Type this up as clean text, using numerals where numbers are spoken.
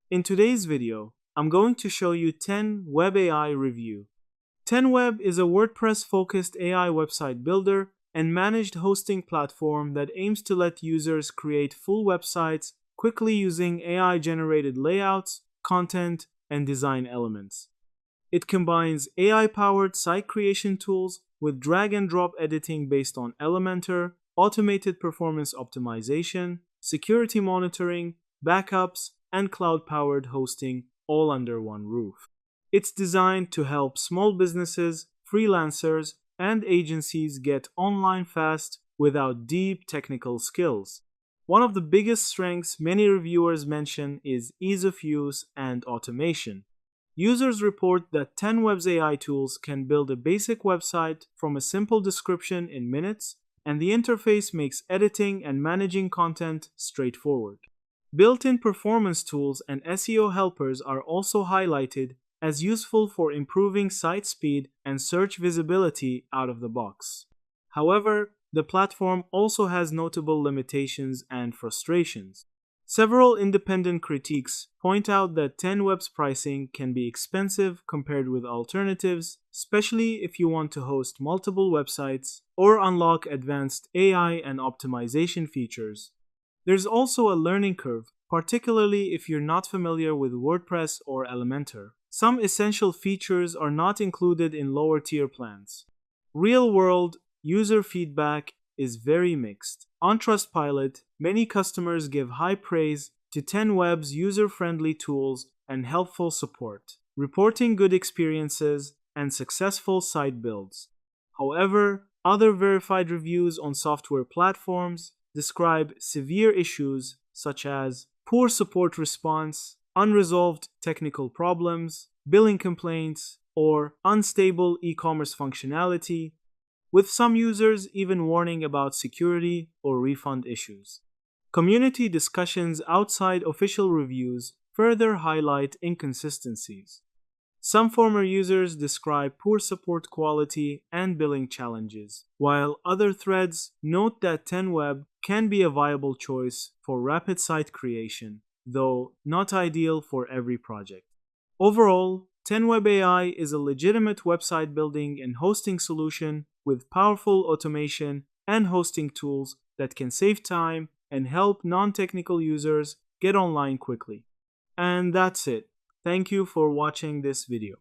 In today's video, I'm going to show you 10 Web AI review. 10Web is a WordPress-focused AI website builder and managed hosting platform that aims to let users create full websites quickly using AI-generated layouts, content, and design elements. It combines AI-powered site creation tools with drag-and-drop editing based on Elementor, automated performance optimization, security monitoring, backups, and cloud-powered hosting all under one roof. It's designed to help small businesses, freelancers, and agencies get online fast without deep technical skills. One of the biggest strengths many reviewers mention is ease of use and automation. Users report that 10Web's AI tools can build a basic website from a simple description in minutes, and the interface makes editing and managing content straightforward. Built-in performance tools and SEO helpers are also highlighted as useful for improving site speed and search visibility out of the box. However, the platform also has notable limitations and frustrations. Several independent critiques point out that 10Web's pricing can be expensive compared with alternatives, especially if you want to host multiple websites or unlock advanced AI and optimization features. There's also a learning curve, particularly if you're not familiar with WordPress or Elementor. Some essential features are not included in lower tier plans. Real-world user feedback is very mixed. On Trustpilot, many customers give high praise to 10Web's user-friendly tools and helpful support, reporting good experiences and successful site builds. However, other verified reviews on software platforms describe severe issues such as poor support response, unresolved technical problems, billing complaints, or unstable e-commerce functionality, with some users even warning about security or refund issues. Community discussions outside official reviews further highlight inconsistencies. Some former users describe poor support quality and billing challenges, while other threads note that 10Web can be a viable choice for rapid site creation, though not ideal for every project. Overall, 10Web AI is a legitimate website building and hosting solution with powerful automation and hosting tools that can save time and help non-technical users get online quickly. And that's it. Thank you for watching this video.